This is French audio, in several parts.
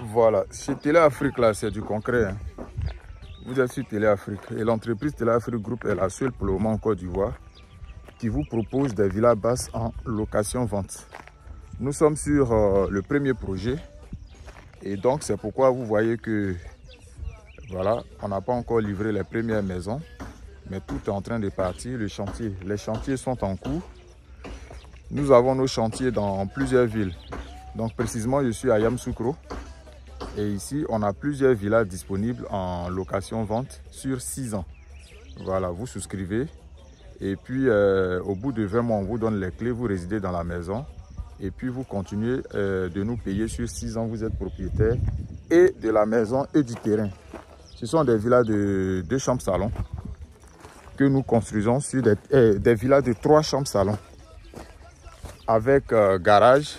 Voilà, chez Télé Afrique, là, c'est du concret. Hein. Vous êtes sur Télé Afrique. Et l'entreprise Télé Afrique Group est la seule pour le moment en Côte d'Ivoire qui vous propose des villas basses en location-vente. Nous sommes sur le premier projet. Et donc, c'est pourquoi vous voyez que, voilà, on n'a pas encore livré les premières maisons. Mais tout est en train de partir. Les chantiers sont en cours. Nous avons nos chantiers dans plusieurs villes. Donc, précisément, je suis à Yamoussoukro. Et ici, on a plusieurs villas disponibles en location-vente sur 6 ans. Voilà, vous souscrivez. Et puis, au bout de 20 mois, on vous donne les clés. Vous résidez dans la maison. Et puis, vous continuez de nous payer sur 6 ans. Vous êtes propriétaire et de la maison et du terrain. Ce sont des villas de 2 chambres-salons que nous construisons sur des villas de 3 chambres-salons. Avec garage.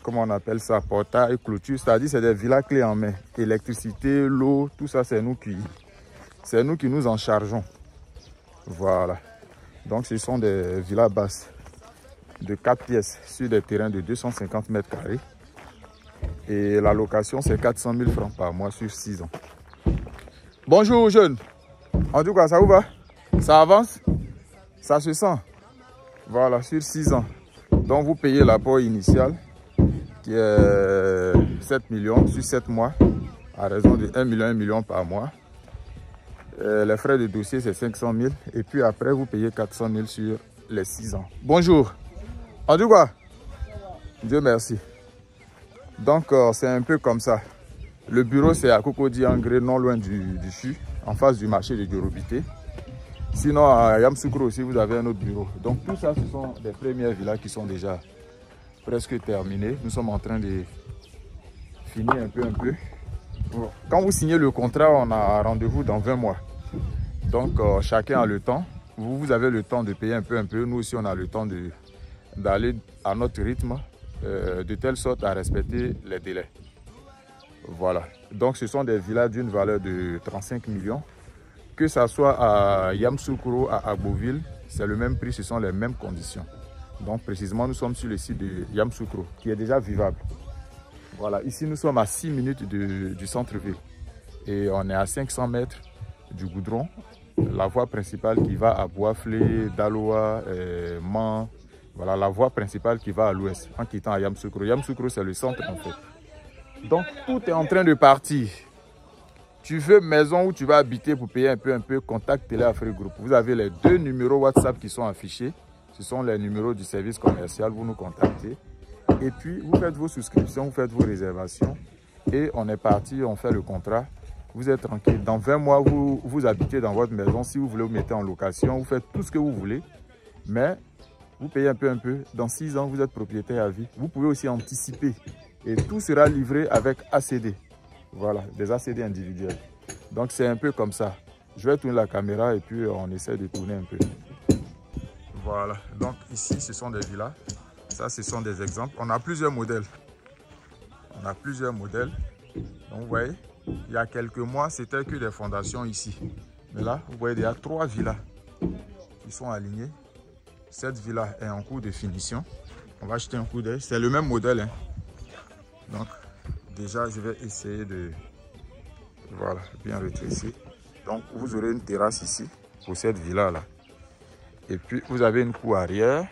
Comment on appelle ça, portail, clôture, c'est-à-dire c'est des villas clés en main. Électricité, l'eau, tout ça c'est nous qui nous en chargeons. Voilà. Donc ce sont des villas basses de 4 pièces sur des terrains de 250 mètres carrés. Et la location c'est 400 000 francs par mois sur 6 ans. Bonjour jeunes. En tout cas ça vous va? Ça avance? Ça se sent? Voilà, sur 6 ans. Donc vous payez l'apport initial qui est 7 millions sur 7 mois à raison de 1 million par mois. Les frais de dossier c'est 500 000 et puis après vous payez 400 000 sur les 6 ans. Bonjour. En tout cas, Dieu merci. Donc c'est un peu comme ça. Le bureau c'est à Cocody Angré, non loin du CHU, en face du marché de Diorobité. Sinon, à Yamoussoukro aussi, vous avez un autre bureau. Donc, tout ça, ce sont des premières villas qui sont déjà presque terminées. Nous sommes en train de finir un peu. Quand vous signez le contrat, on a rendez-vous dans 20 mois. Donc, chacun a le temps. Vous avez le temps de payer un peu. Nous aussi, on a le temps d'aller à notre rythme, de telle sorte à respecter les délais. Voilà. Donc, ce sont des villas d'une valeur de 35 millions. Que ce soit à Yamoussoukro, à Agboville, c'est le même prix, ce sont les mêmes conditions. Donc précisément, nous sommes sur le site de Yamoussoukro, qui est déjà vivable. Voilà, ici nous sommes à 6 minutes du centre-ville. Et on est à 500 mètres du goudron. La voie principale qui va à Boisflé, Daloa, Man. Voilà, la voie principale qui va à l'ouest, en quittant à Yamoussoukro. Yamoussoukro, c'est le centre en fait. Donc tout est en train de partir. Tu veux maison où tu vas habiter pour payer un peu, contacte Télé Afrique Group. Vous avez les 2 numéros WhatsApp qui sont affichés. Ce sont les numéros du service commercial, vous nous contactez. Et puis, vous faites vos souscriptions, vous faites vos réservations. Et on est parti, on fait le contrat. Vous êtes tranquille. Dans 20 mois, vous habitez dans votre maison. Si vous voulez vous mettez en location, vous faites tout ce que vous voulez. Mais vous payez un peu. Dans 6 ans, vous êtes propriétaire à vie. Vous pouvez aussi anticiper. Et tout sera livré avec ACD. Voilà, des ACD individuels. Donc c'est un peu comme ça. Je vais tourner la caméra et puis on essaie de tourner un peu. Voilà, donc ici ce sont des villas. Ça ce sont des exemples. On a plusieurs modèles. Donc vous voyez, il y a quelques mois c'était que des fondations ici. Mais là, vous voyez, il y a 3 villas qui sont alignées. Cette villa est en cours de finition. On va jeter un coup d'œil. C'est le même modèle. Hein. Donc déjà, je vais essayer de bien rétrécir. Donc, vous aurez une terrasse ici pour cette villa-là. Et puis, vous avez une cour arrière.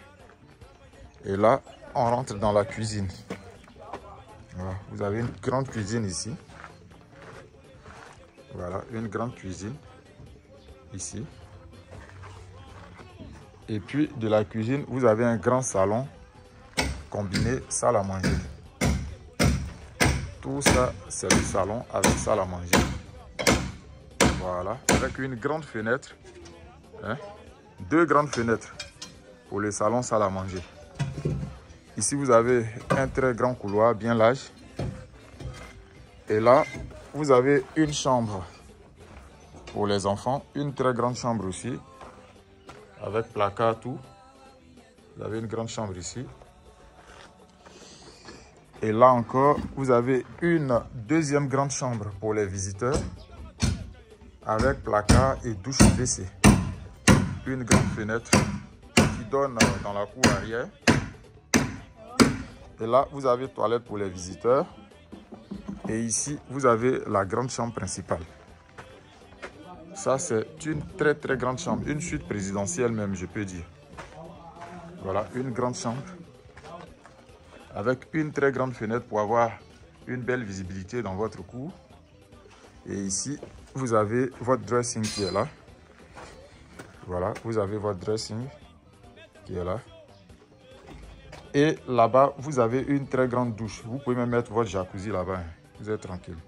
Et là, on rentre dans la cuisine. Voilà. Vous avez une grande cuisine ici. Voilà, une grande cuisine ici. Et puis, de la cuisine, vous avez un grand salon combiné salle à manger. Tout ça, c'est le salon avec salle à manger. Voilà, avec une grande fenêtre. Hein? 2 grandes fenêtres pour le salon salle à manger. Ici, vous avez un très grand couloir bien large. Et là, vous avez une chambre pour les enfants. Une très grande chambre aussi. Avec placard, tout. Vous avez une grande chambre ici. Et là encore, vous avez une deuxième grande chambre pour les visiteurs avec placard et douche WC. Une grande fenêtre qui donne dans la cour arrière. Et là, vous avez toilette pour les visiteurs. Et ici, vous avez la grande chambre principale. Ça, c'est une très très grande chambre. Une suite présidentielle même, je peux dire. Voilà, une grande chambre. Avec une très grande fenêtre pour avoir une belle visibilité dans votre cour. Et ici, vous avez votre dressing qui est là. Voilà, vous avez votre dressing qui est là. Et là-bas, vous avez une très grande douche. Vous pouvez même mettre votre jacuzzi là-bas. Vous êtes tranquille.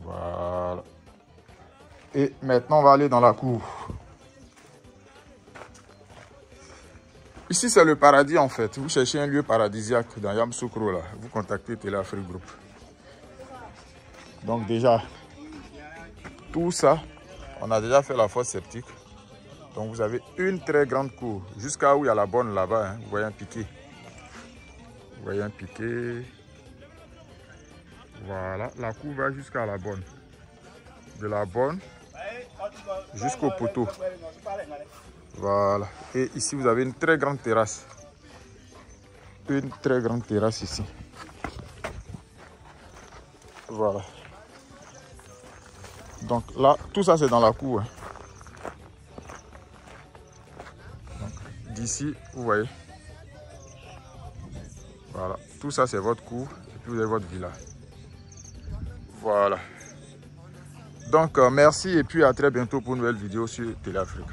Voilà. Et maintenant, on va aller dans la cour. Ici, c'est le paradis en fait. Vous cherchez un lieu paradisiaque dans Yamoussoukro, là. Vous contactez Télé Afrique Group. Donc déjà, tout ça, on a déjà fait la fosse septique. Donc vous avez une très grande cour. Jusqu'à où il y a la bonne là-bas. Hein. Vous voyez un piquet. Vous voyez un piquet. Voilà, la cour va jusqu'à la bonne. De la bonne jusqu'au poteau. Voilà. Et ici, vous avez une très grande terrasse. Une très grande terrasse ici. Voilà. Donc là, tout ça, c'est dans la cour. Hein. D'ici, vous voyez. Voilà. Tout ça, c'est votre cour. Et puis, vous avez votre villa. Voilà. Donc, merci et puis à très bientôt pour une nouvelle vidéo sur Télé Afrique.